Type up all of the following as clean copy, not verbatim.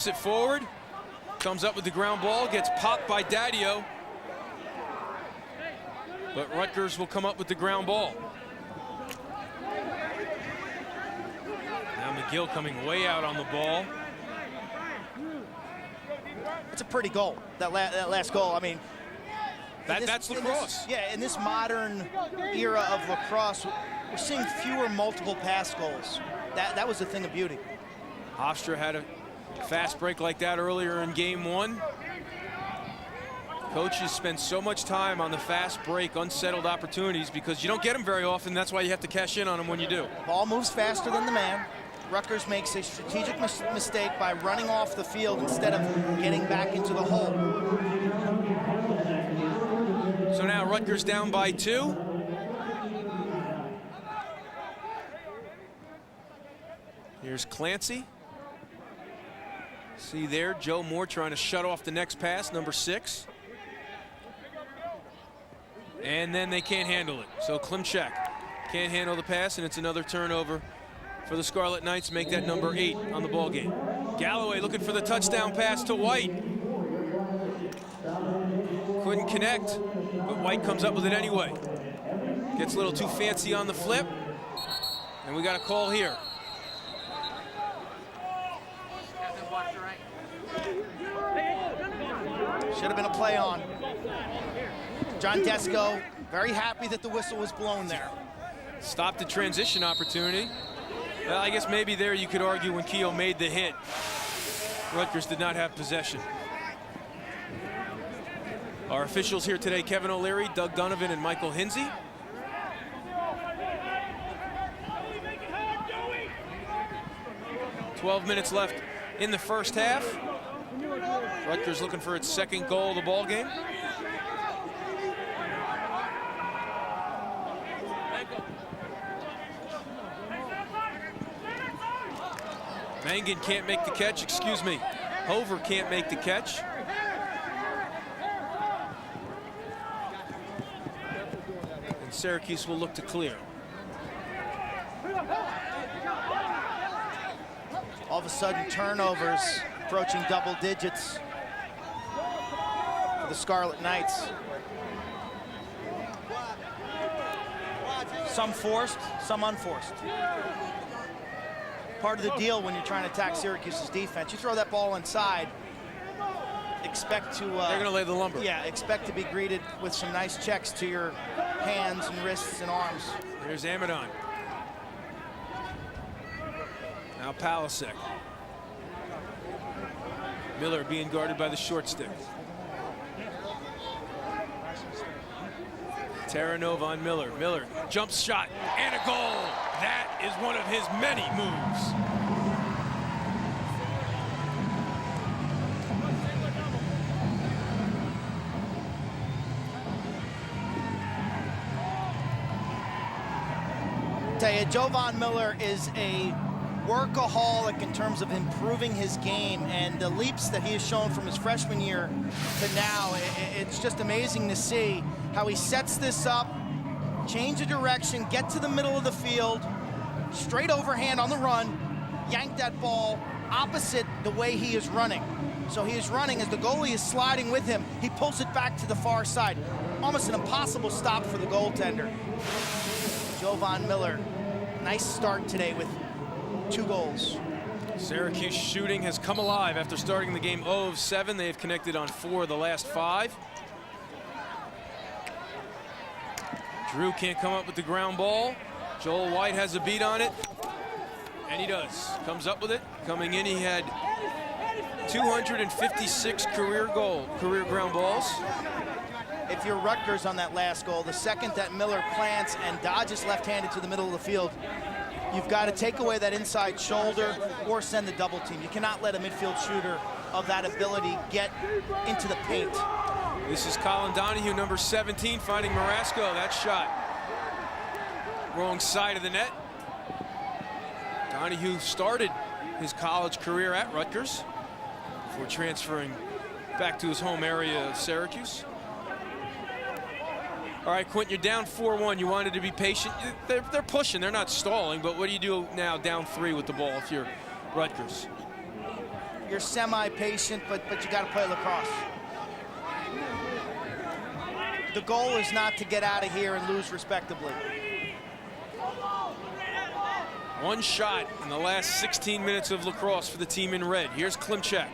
it forward, comes up with the ground ball, gets popped by Daddio. But Rutgers will come up with the ground ball. Now McGill coming way out on the ball. It's a pretty goal, that last goal. I mean, that's lacrosse. In this modern era of lacrosse, we're seeing fewer multiple pass goals. That was a thing of beauty. Hofstra had a fast break like that earlier in game one. Coaches spend so much time on the fast break, unsettled opportunities, because you don't get them very often. That's why you have to cash in on them when you do. Ball moves faster than the man. Rutgers makes a strategic mistake by running off the field instead of getting back into the hole. So now Rutgers down by 2. Here's Clancy. See there, Joe Moore trying to shut off the next pass, number 6. And then they can't handle it. So Klimchak can't handle the pass, and it's another turnover for the Scarlet Knights, make that number 8 on the ball game. Galloway looking for the touchdown pass to White. Couldn't connect, but White comes up with it anyway. Gets a little too fancy on the flip, and we got a call here. Should have been a play on. John Desco, very happy that the whistle was blown there. Stopped the transition opportunity. Well, I guess maybe there you could argue when Keogh made the hit, Rutgers did not have possession. Our officials here today, Kevin O'Leary, Doug Donovan, and Michael Hinsey. "12 minutes left in the first half. Rutgers looking for its second goal of the ball game. Mangan can't make the catch, excuse me. Hover can't make the catch. And Syracuse will look to clear. All of a sudden, turnovers approaching double digits for the Scarlet Knights. Some forced, some unforced. Part of the deal when you're trying to attack Syracuse's defense. You throw that ball inside, expect to... They're going to lay the lumber. Yeah, expect to be greeted with some nice checks to your hands and wrists and arms. Here's Amadon. Now Palasek. Miller being guarded by the short stick. Terranova on Miller. Miller, jump shot, and a goal. That is one of his many moves. Tell you, Jovan Miller is a workaholic in terms of improving his game, and the leaps that he has shown from his freshman year to now, it's just amazing to see how he sets this up, change the direction, get to the middle of the field, straight overhand on the run, yank that ball opposite the way he is running. So he is running as the goalie is sliding with him. He pulls it back to the far side. Almost an impossible stop for the goaltender. Jovan Miller, nice start today with 2 goals. Syracuse shooting has come alive after starting the game 0 of 7. They have connected on 4 of the last 5. Drew can't come up with the ground ball. Joel White has a beat on it, and he does. Comes up with it. Coming in, he had 256 career ground balls. If you're Rutgers on that last goal, the second that Miller plants and dodges left-handed to the middle of the field, you've got to take away that inside shoulder or send the double team. You cannot let a midfield shooter of that ability get into the paint. This is Colin Donahue, number 17, finding Marasco. That shot wrong side of the net. Donahue started his college career at Rutgers before transferring back to his home area of Syracuse. All right, Quint, you're down 4-1. You wanted to be patient. They're pushing. They're not stalling. But what do you do now down 3 with the ball if you're Rutgers? You you're semi-patient, but you got to play lacrosse. The goal is not to get out of here and lose respectably. One shot in the last 16 minutes of lacrosse for the team in red. Here's Klimchak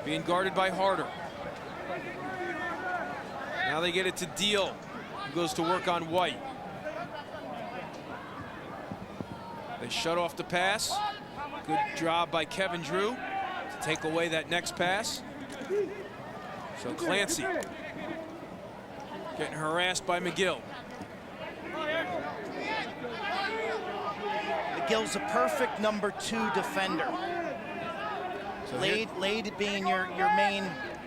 being guarded by Harder. Now they get it to Deal, who goes to work on White. They shut off the pass. Good job by Kevin Drew to take away that next pass. So Clancy getting harassed by McGill. McGill's a perfect number 2 defender. So Lade being your main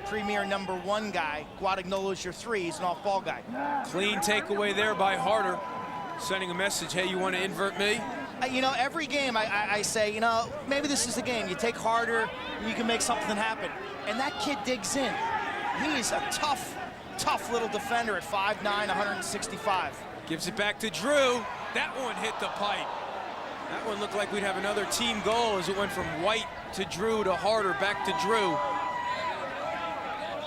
premier number 1 guy. Guadagnolo's your 3. He's an off-ball guy. Clean takeaway there by Harder, sending a message, hey, you want to invert me? You know, every game I say, you know, maybe this is the game. You take Harder, you can make something happen. And that kid digs in. He's a tough little defender at 5'9", 165. Gives it back to Drew. That one hit the pipe. That one looked like we'd have another team goal as it went from White to Drew to Harder back to Drew.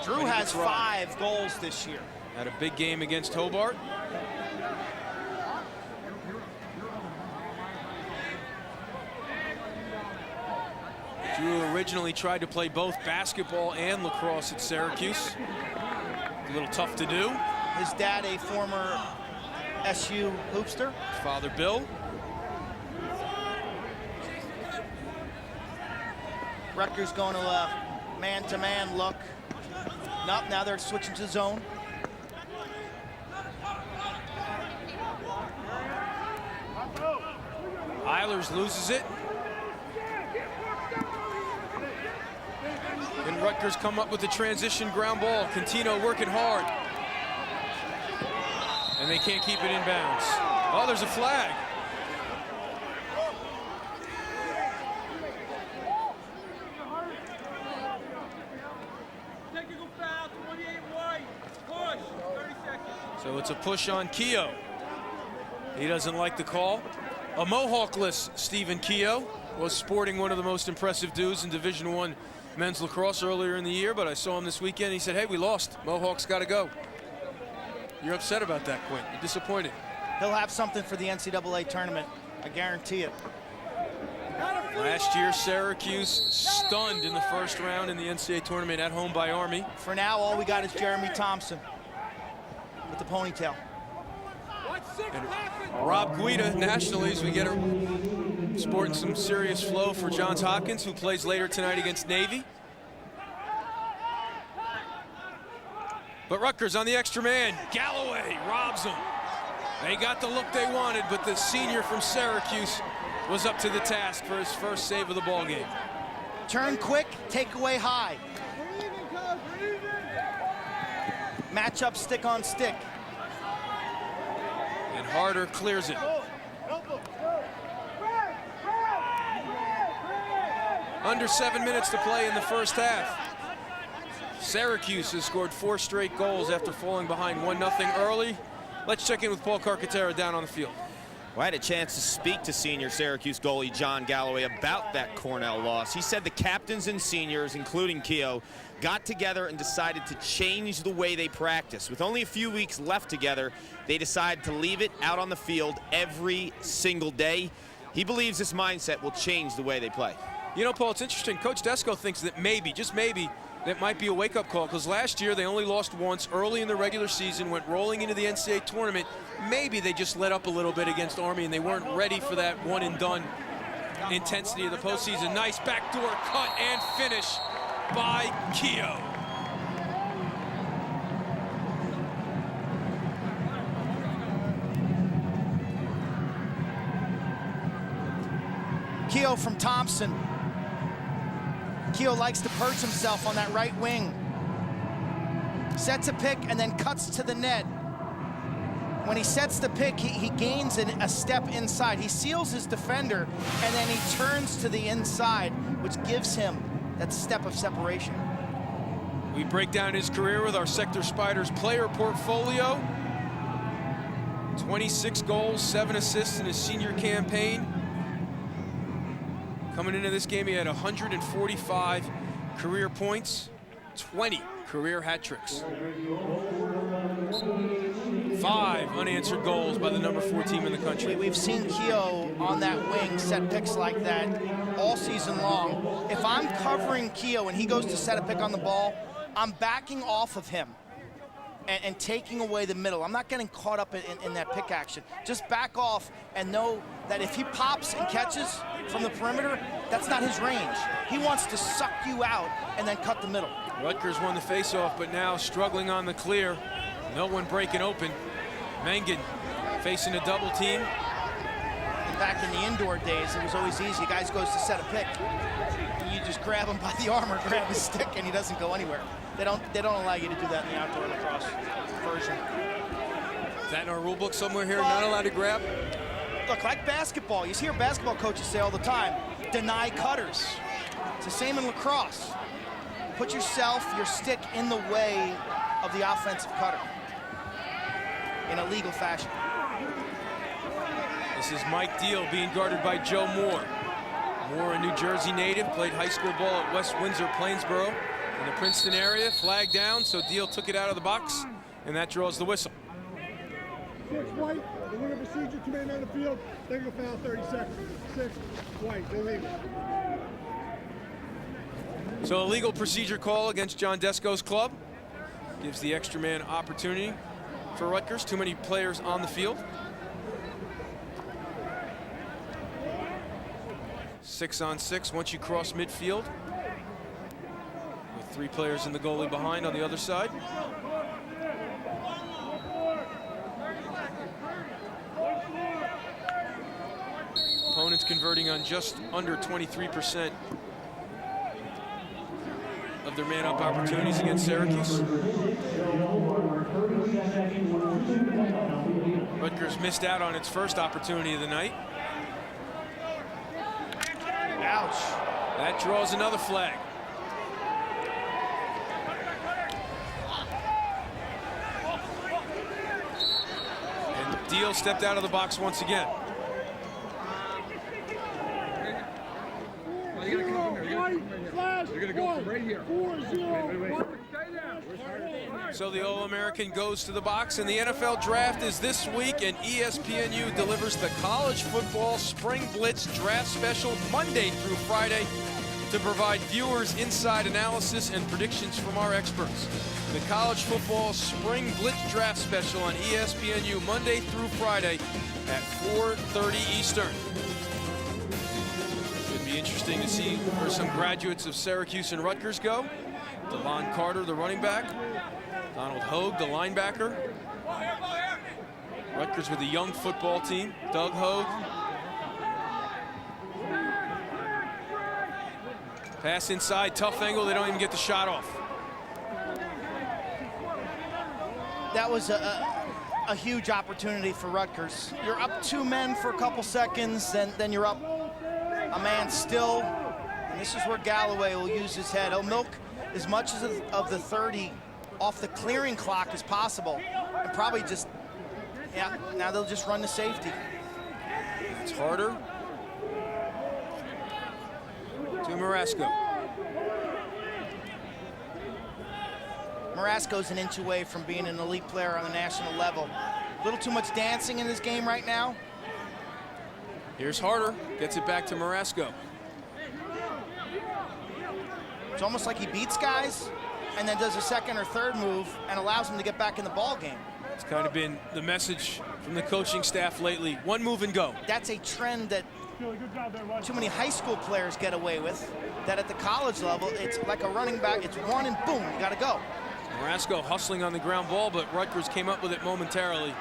Drew has 5 goals this year. Had a big game against Hobart. Drew originally tried to play both basketball and lacrosse at Syracuse. A little tough to do. His dad, a former SU hoopster. His father, Bill. Rutgers going to a man-to-man look. Nope, now they're switching to zone. Eilers loses it. And Rutgers come up with the transition ground ball. Contino working hard. And they can't keep it in bounds. Oh, there's a flag. Technical foul, 28 White. Push, 30 seconds. So it's a push on Keogh. He doesn't like the call. A Mohawkless Stephen Keogh was sporting one of the most impressive dudes in Division I men's lacrosse earlier in the year, but I saw him this weekend. He said, hey, we lost. Mohawks got to go. You're upset about that, Quint. You're disappointed. He'll have something for the NCAA tournament. I guarantee it. Last year, Syracuse stunned in the first round in the NCAA tournament at home by Army. For now, all we got is Jeremy Thompson with the ponytail. And Rob Guida, nationally, as we get sporting some serious flow for Johns Hopkins, who plays later tonight against Navy. But Rutgers on the extra man. Galloway robs them. They got the look they wanted, but the senior from Syracuse was up to the task for his first save of the ball game. Turn quick, takeaway high. Matchup stick on stick. And Harder clears it. Under 7 minutes to play in the first half. Syracuse has scored 4 straight goals after falling behind 1-0 early. Let's check in with Paul Carcaterra down on the field. Well, I had a chance to speak to senior Syracuse goalie John Galloway about that Cornell loss. He said the captains and seniors, including Keogh, got together and decided to change the way they practice. With only a few weeks left together, they decided to leave it out on the field every single day. He believes this mindset will change the way they play. You know, Paul, it's interesting. Coach Desko thinks that maybe, just maybe, that might be a wake-up call, because last year they only lost once early in the regular season, went rolling into the NCAA tournament. Maybe they just let up a little bit against Army and they weren't ready for that one-and-done intensity of the postseason. Nice backdoor cut and finish by Keogh. Keogh from Thompson. Keogh likes to perch himself on that right wing. Sets a pick and then cuts to the net. When he sets the pick, he gains a step inside. He seals his defender, and then he turns to the inside, which gives him that step of separation. We break down his career with our Sector Spiders player portfolio. 26 goals, 7 assists in his senior campaign. Coming into this game, he had 145 career points, 20 career hat tricks. 5 unanswered goals by the number 4 team in the country. We've seen Keogh on that wing set picks like that all season long. If I'm covering Keogh and he goes to set a pick on the ball, I'm backing off of him and taking away the middle. I'm not getting caught up in that pick action. Just back off and know that if he pops and catches from the perimeter, that's not his range. He wants to suck you out and then cut the middle. Rutgers won the faceoff, but now struggling on the clear. No one breaking open. Mengen facing a double team. And back in the indoor days, it was always easy. Guys goes to set a pick, and you just grab him by the arm or grab his stick, and he doesn't go anywhere. They don't allow you to do that in the outdoor lacrosse version. Is that in our rule book somewhere here? Not allowed to grab? Look, like basketball, you hear basketball coaches say all the time, deny cutters. It's the same in lacrosse. Put yourself, your stick, in the way of the offensive cutter in a legal fashion. This is Mike Deal being guarded by Joe Moore. Moore, a New Jersey native, played high school ball at West Windsor, Plainsboro in the Princeton area. Flag down, so Deal took it out of the box, and that draws the whistle. 6 white, illegal procedure, 2 men on the field, legal foul, 30 seconds. 6 white, illegal. So a legal procedure call against John Desco's club. Gives the extra man opportunity for Rutgers. Too many players on the field. 6-on-6 once you cross midfield. With 3 players in the goalie behind on the other side. Opponents converting on just under 23% of their man-up opportunities against Syracuse. Rutgers missed out on its first opportunity of the night. Ouch. That draws another flag. And Deal stepped out of the box once again. You're going to go from right here. 4-0. So the All-American goes to the box, and the NFL Draft is this week, and ESPNU delivers the College Football Spring Blitz Draft Special Monday through Friday to provide viewers inside analysis and predictions from our experts. The College Football Spring Blitz Draft Special on ESPNU Monday through Friday at 4:30 Eastern. Should be interesting to see where some graduates of Syracuse and Rutgers go. Devon Carter, the running back. Donald Hogue, the linebacker. Rutgers with a young football team. Doug Hogue. Pass inside, tough angle. They don't even get the shot off. That was a huge opportunity for Rutgers. You're up 2 men for a couple seconds, then you're up a man still. And this is where Galloway will use his head. He'll milk as much of the 30 off the clearing clock as possible. And probably just, yeah, now they'll just run the safety. It's harder. To Marasco. Marasco's an inch away from being an elite player on the national level. A little too much dancing in this game right now. Here's Harder, gets it back to Marasco. It's almost like he beats guys and then does a second or third move and allows them to get back in the ball game. It's kind of been the message from the coaching staff lately. One move and go. That's a trend that too many high school players get away with, that at the college level, it's like a running back. It's one and boom, you gotta go. Marasco hustling on the ground ball, but Rutgers came up with it momentarily.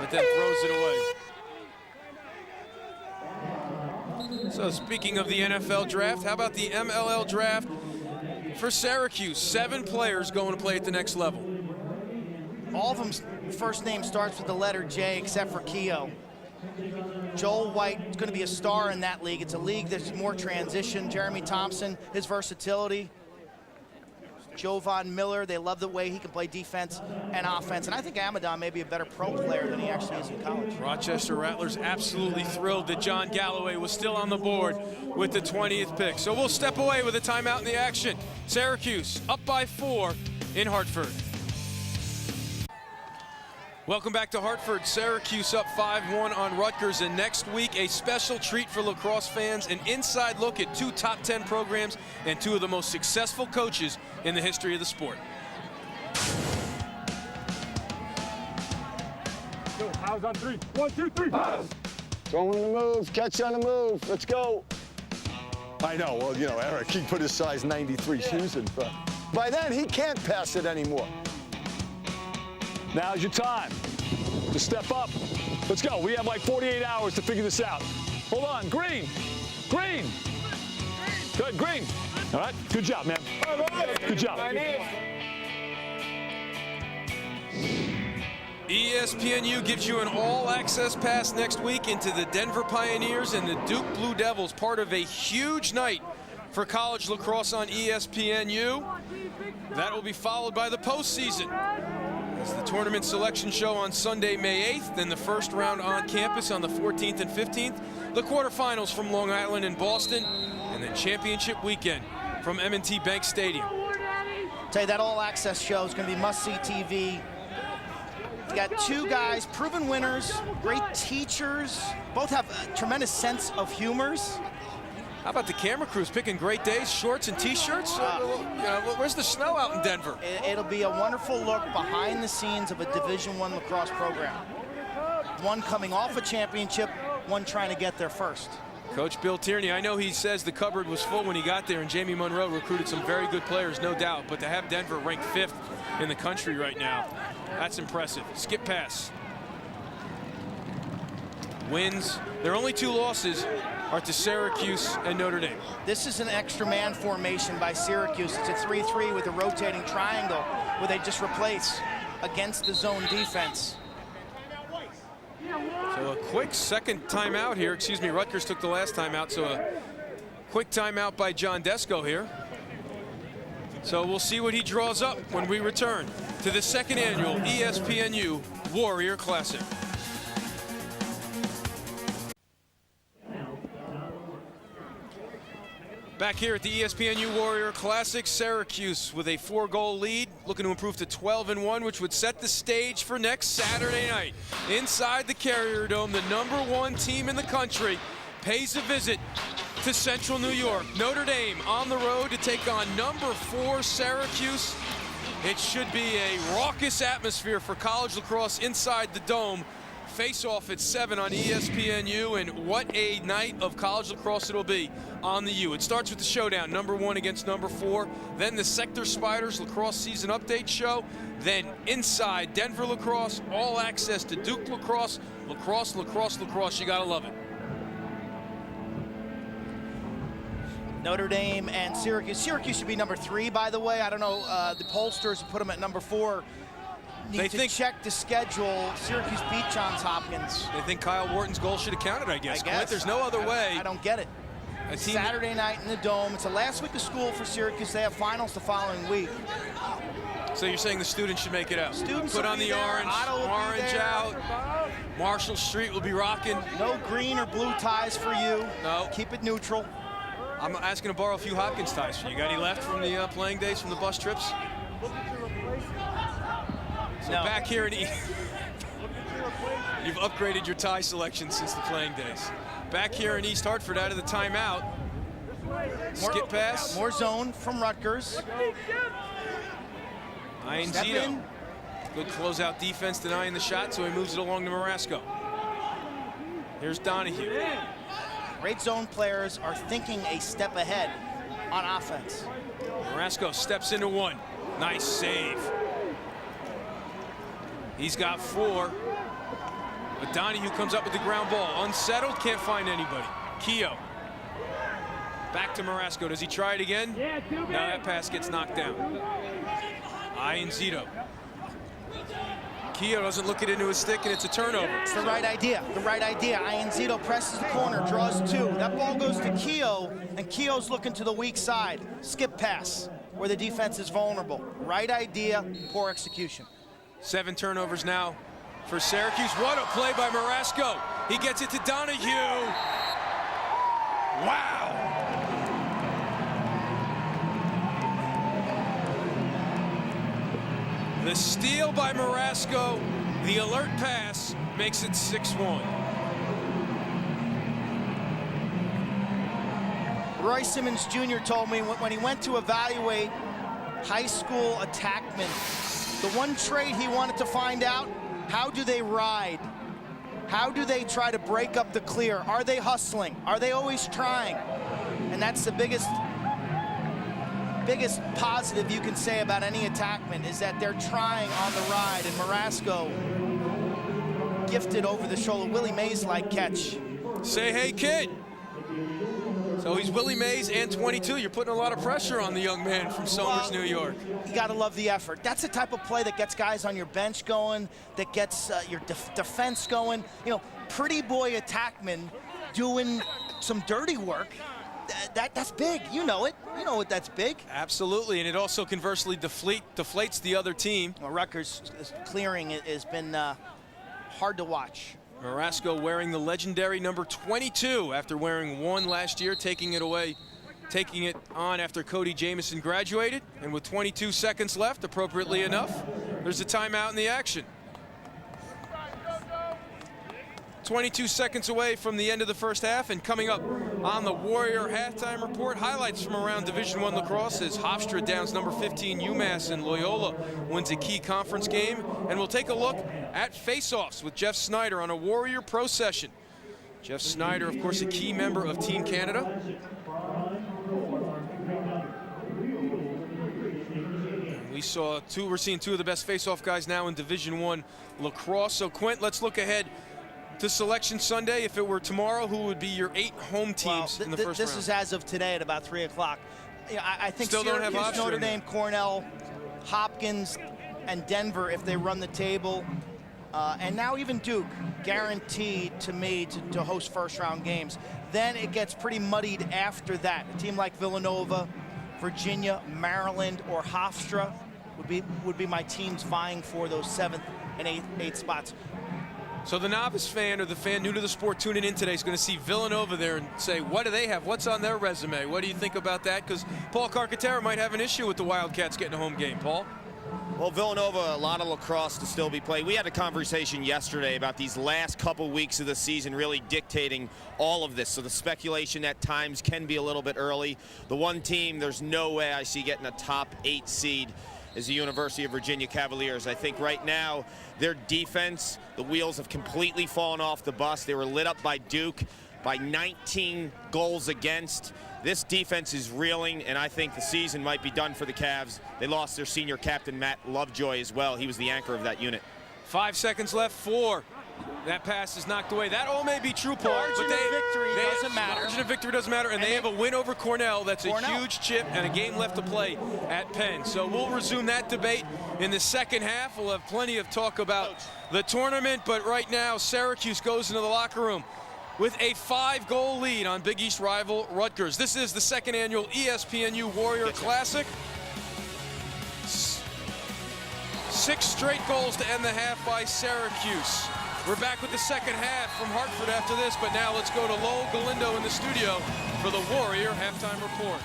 But then throws it away. So speaking of the NFL draft, how about the MLL draft for Syracuse? 7 players going to play at the next level. All of them's first name starts with the letter J except for Keogh. Joel White is going to be a star in that league. It's a league that's more transition. Jeremy Thompson, his versatility. Jovan Miller. They love the way he can play defense and offense. And I think Amadon may be a better pro player than he actually is in college. Rochester Rattlers absolutely thrilled that John Galloway was still on the board with the 20th pick. So we'll step away with a timeout in the action. Syracuse up by 4 in Hartford. Welcome back to Hartford. Syracuse up 5-1 on Rutgers, and next week a special treat for lacrosse fans, an inside look at 2 top 10 programs and 2 of the most successful coaches in the history of the sport. How's on 3? 1, 2, 3. Throw on the move, catch on the move, let's go. I know, well, you know, Eric, he put his size 93 shoes in front. By then, he can't pass it anymore. Now's your time to step up. Let's go. We have like 48 hours to figure this out. Hold on. Green. Green. Good. Green. All right. Good job, man. Good job. ESPNU gives you an all-access pass next week into the Denver Pioneers and the Duke Blue Devils, part of a huge night for college lacrosse on ESPNU. That will be followed by the postseason. It's the tournament selection show on Sunday, May 8th, then the first round on campus on the 14th and 15th, the quarterfinals from Long Island and Boston, and then championship weekend from M&T Bank Stadium. Tell you, that all-access show is going to be must-see TV. You got 2 guys, proven winners, great teachers, both have a tremendous sense of humors. How about the camera crews picking great days, shorts and T-shirts? Where's the snow out in Denver? It'll be a wonderful look behind the scenes of a Division I lacrosse program. One coming off a championship, one trying to get there first. Coach Bill Tierney, I know he says the cupboard was full when he got there, and Jamie Monroe recruited some very good players, no doubt, but to have Denver ranked 5th in the country right now, that's impressive. Skip pass. Wins. Their only 2 losses are to Syracuse and Notre Dame. This is an extra man formation by Syracuse. It's a 3-3 with a rotating triangle where they just replace against the zone defense. So a quick second timeout here. Excuse me, Rutgers took the last timeout, so a quick timeout by John Desko here. So we'll see what he draws up when we return to the 2nd annual ESPNU Warrior Classic. Back here at the ESPNU Warrior Classic, Syracuse with a 4-goal lead, looking to improve to 12-1, which would set the stage for next Saturday night. Inside the Carrier Dome, the #1 team in the country pays a visit to Central New York. Notre Dame on the road to take on #4 Syracuse. It should be a raucous atmosphere for college lacrosse inside the Dome. Face-off at 7 on ESPNU, and what a night of college lacrosse it'll be on the U. It starts with the showdown, #1 against #4, then the Sector Spiders lacrosse season update show, then inside Denver lacrosse, all access to Duke lacrosse, lacrosse, lacrosse, lacrosse. You gotta love it. Notre Dame and Syracuse. Syracuse should be #3, by the way. I don't know, the pollsters put them at #4. Need to check the schedule. Syracuse beat Johns Hopkins. They think Kyle Wharton's goal should have counted, I guess. Clint, there's no other way. I don't get it. Saturday night in the Dome. It's the last week of school for Syracuse. They have finals the following week. So you're saying the students should make it out? Students put will on be the there. orange out. Marshall Street will be rocking. No green or blue ties for you. No. Keep it neutral. I'm asking to borrow a few Hopkins ties for you. Got any left from the playing days, from the bus trips? So no. Back here in you've upgraded your tie selection since the playing days. Back here in East Hartford out of the timeout. Skip pass. More zone from Rutgers. Zito. Good closeout defense denying the shot, so he moves it along to Marasco. Here's Donahue. Great zone players are thinking a step ahead on offense. Marasco steps into 1. Nice save. He's got 4. But Donahue comes up with the ground ball. Unsettled, can't find anybody. Keogh. Back to Marasco. Does he try it again? No, that pass gets knocked down. Zito. Keogh doesn't look it into his stick, and it's a turnover. It's the right idea. The right idea. Zito presses the corner, draws 2. That ball goes to Keogh, and Keogh's looking to the weak side. Skip pass. where the defense is vulnerable. Right idea, poor execution. 7 turnovers now for Syracuse. What a play by Marasco. He gets it to Donahue. Wow. The steal by Marasco, the alert pass makes it 6-1. Roy Simmons Jr. told me when he went to evaluate high school attackmen, the one trait he wanted to find out, how do they ride? How do they try to break up the clear? Are they hustling? Are they always trying? And that's the biggest positive you can say about any attackman is that they're trying on the ride. And Marasco gifted over the shoulder, Willie Mays-like catch. Say hey, kid. So he's Willie Mays and 22. You're putting a lot of pressure on the young man from Somers, New York. You got to love the effort. That's the type of play that gets guys on your bench going, that gets your defense going. You know, pretty boy attackman doing some dirty work. That's big. You know it. You know what that's big. Absolutely, and it also conversely deflates the other team. Well, Rutgers' clearing has been hard to watch. Marasco wearing the legendary number 22 after wearing 1 last year, taking it on after Cody Jamison graduated. And with 22 seconds left, appropriately enough, there's a timeout in the action. 22 seconds away from the end of the first half, and coming up on the Warrior halftime report, highlights from around Division I lacrosse as Hofstra downs number 15 UMass and Loyola wins a key conference game. And we'll take a look at face-offs with Jeff Snyder on a Warrior Pro session. Jeff Snyder, of course, a key member of Team Canada. We're seeing 2 of the best face-off guys now in Division I lacrosse. So Quint, let's look ahead to Selection Sunday. If it were tomorrow, who would be your 8 home teams in the first round? This is as of today at about 3 o'clock. I think Still don't have Syracuse, Notre option. Dame, Cornell, Hopkins, and Denver, if they run the table, and now even Duke, guaranteed to me to host first-round games. Then it gets pretty muddied after that. A team like Villanova, Virginia, Maryland, or Hofstra would be my teams vying for those 7th and 8th spots. So the novice fan or the fan new to the sport tuning in today is going to see Villanova there and say, what do they have? What's on their resume? What do you think about that? Because Paul Carcaterra might have an issue with the Wildcats getting a home game. Paul? Well, Villanova, a lot of lacrosse to still be played. We had a conversation yesterday about these last couple weeks of the season really dictating all of this. So the speculation at times can be a little bit early. The one team there's no way I see getting a top 8 seed is the University of Virginia Cavaliers. I think right now their defense, the wheels have completely fallen off the bus. They were lit up by Duke by 19 goals against. This defense is reeling, and I think the season might be done for the Cavs. They lost their senior captain, Matt Lovejoy, as well. He was the anchor of that unit. 5 seconds left, 4. That pass is knocked away. That all may be true, Paul. Margin of victory doesn't matter. Margin of victory doesn't matter, and they have a win over Cornell. That's a Cornell. huge chip and a game left to play at Penn. So we'll resume that debate in the second half. We'll have plenty of talk about the tournament, but right now Syracuse goes into the locker room with a 5-goal lead on Big East rival Rutgers. This is the 2nd annual ESPNU Warrior Classic. 6 straight goals to end the half by Syracuse. We're back with the second half from Hartford after this, but now let's go to Lowell Galindo in the studio for the Warrior halftime report.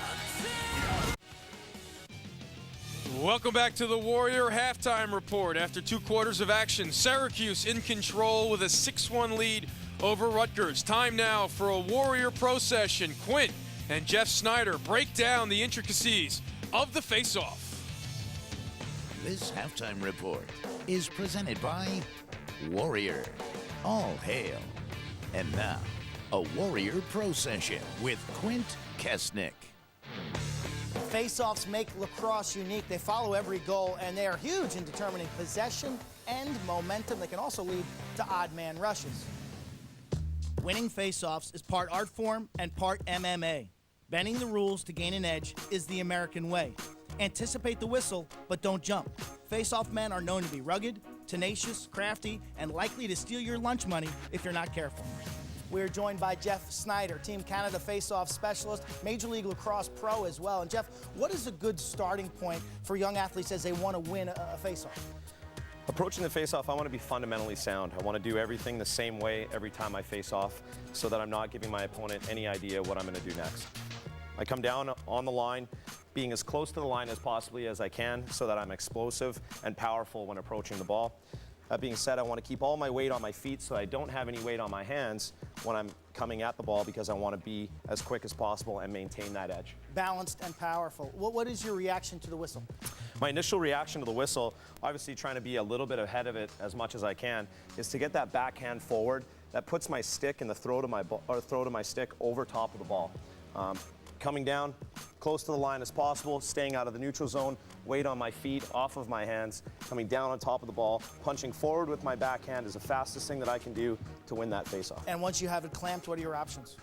Welcome back to the Warrior halftime report. After 2 quarters of action, Syracuse in control with a 6-1 lead over Rutgers. Time now for a Warrior Pro session. Quint and Jeff Snyder break down the intricacies of the face-off. This halftime report is presented by Warrior. All hail. And now, a Warrior Pro session with Quint Kesnick. Face-offs make lacrosse unique. They follow every goal, and they are huge in determining possession and momentum. They can also lead to odd man rushes. Winning face-offs is part art form and part MMA. Bending the rules to gain an edge is the American way. Anticipate the whistle, but don't jump. Face-off men are known to be rugged, tenacious, crafty, and likely to steal your lunch money if you're not careful. We're joined by Jeff Snyder, Team Canada face-off specialist, Major League Lacrosse pro as well. And Jeff, what is a good starting point for young athletes as they want to win a face-off? Approaching the face-off, I want to be fundamentally sound. I want to do everything the same way every time I face off so that I'm not giving my opponent any idea what I'm going to do next. I come down on the line, being as close to the line as possibly as I can so that I'm explosive and powerful when approaching the ball. That being said, I want to keep all my weight on my feet so I don't have any weight on my hands when I'm coming at the ball because I want to be as quick as possible and maintain that edge. Balanced and powerful. What is your reaction to the whistle? My initial reaction to the whistle, obviously trying to be a little bit ahead of it as much as I can, is to get that backhand forward. That puts my stick in the throat of my stick over top of the ball. Coming down close to the line as possible, staying out of the neutral zone, weight on my feet, off of my hands, coming down on top of the ball, punching forward with my backhand is the fastest thing that I can do to win that face-off. And once you have it clamped, what are your options?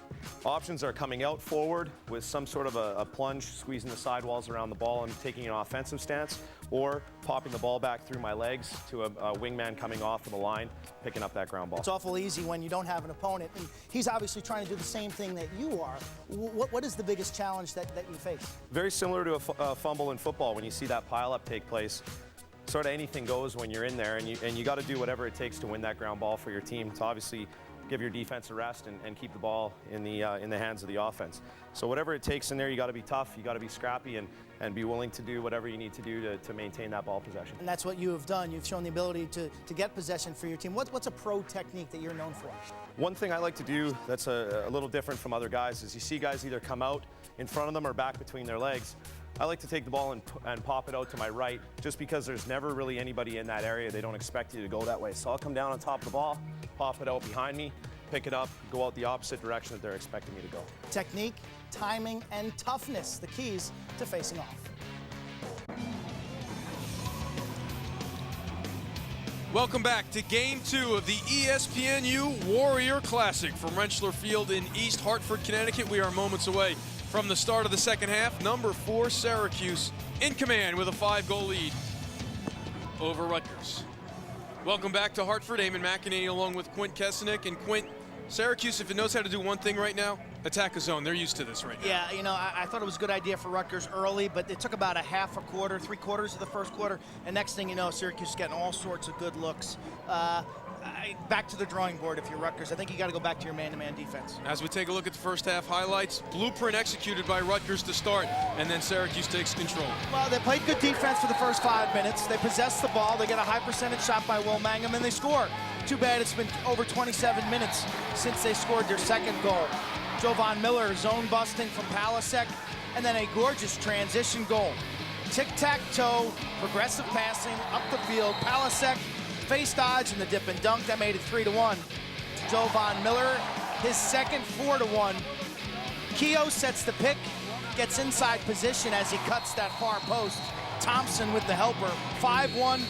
Options are coming out forward with some sort of a plunge, squeezing the sidewalls around the ball and taking an offensive stance, or popping the ball back through my legs to a wingman coming off of the line, picking up that ground ball. It's awful easy when you don't have an opponent, and he's obviously trying to do the same thing that you are. What is the biggest challenge that you face? Very similar to a fumble in football. When you see that pile-up take place, sort of anything goes when you're in there, and you got to do whatever it takes to win that ground ball for your team to obviously give your defense a rest and keep the ball in the hands of the offense. So whatever it takes in there, you got to be tough, you got to be scrappy, and be willing to do whatever you need to do to maintain that ball possession. And that's what you have done. You've shown the ability to get possession for your team. What's a pro technique that you're known for? One thing I like to do that's a little different from other guys is you see guys either come out in front of them or back between their legs. I like to take the ball and pop it out to my right just because there's never really anybody in that area. They don't expect you to go that way. So I'll come down on top of the ball, pop it out behind me, pick it up, go out the opposite direction that they're expecting me to go. Technique, timing, and toughness, the keys to facing off. Welcome back to Game 2 of the ESPNU Warrior Classic from Rentschler Field in East Hartford, Connecticut. We are moments away from the start of the second half. Number 4, Syracuse, in command with a 5-goal lead over Rutgers. Welcome back to Hartford. Eamon McEnany along with Quint Kesenick. And Quint, Syracuse, if it knows how to do one thing right now, attack a zone. They're used to this right now. Yeah, you know, I thought it was a good idea for Rutgers early, but it took about a half a quarter, 3/4 of the first quarter, and next thing you know, Syracuse is getting all sorts of good looks. Back to the drawing board if you're Rutgers. I think you got to go back to your man-to-man defense. As we take a look at the first half highlights, blueprint executed by Rutgers to start, and then Syracuse takes control. Well, they played good defense for the first 5 minutes. They possessed the ball. They get a high percentage shot by Will Mangum, and they score. Too bad it's been over 27 minutes since they scored their second goal. Jovan Miller zone busting from Palasek, and then a gorgeous transition goal. Tic-tac-toe, progressive passing up the field. Palasek face dodge and the dip and dunk. That made it 3-1. Jovan Miller, his second 4-1. Keogh sets the pick, gets inside position as he cuts that far post. Thompson with the helper, 5-1.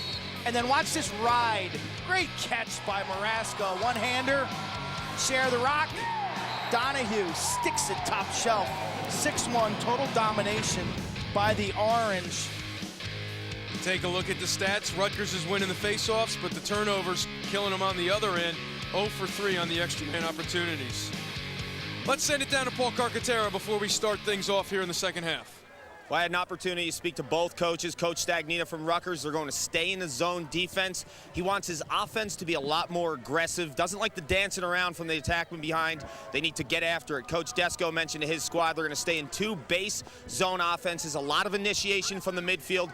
And then watch this ride. Great catch by Marasco. One-hander, share the rock. Donahue sticks it top shelf. 6-1 total domination by the Orange. Take a look at the stats. Rutgers is winning the faceoffs, but the turnovers killing them on the other end. 0 for 3 on the extra man opportunities. Let's send it down to Paul Carcaterra before we start things off here in the second half. Well, I had an opportunity to speak to both coaches. Coach Stagnita from Rutgers, they're going to stay in the zone defense. He wants his offense to be a lot more aggressive. Doesn't like the dancing around from the attack from behind. They need to get after it. Coach Desko mentioned to his squad they're going to stay in 2 base zone offenses. A lot of initiation from the midfield.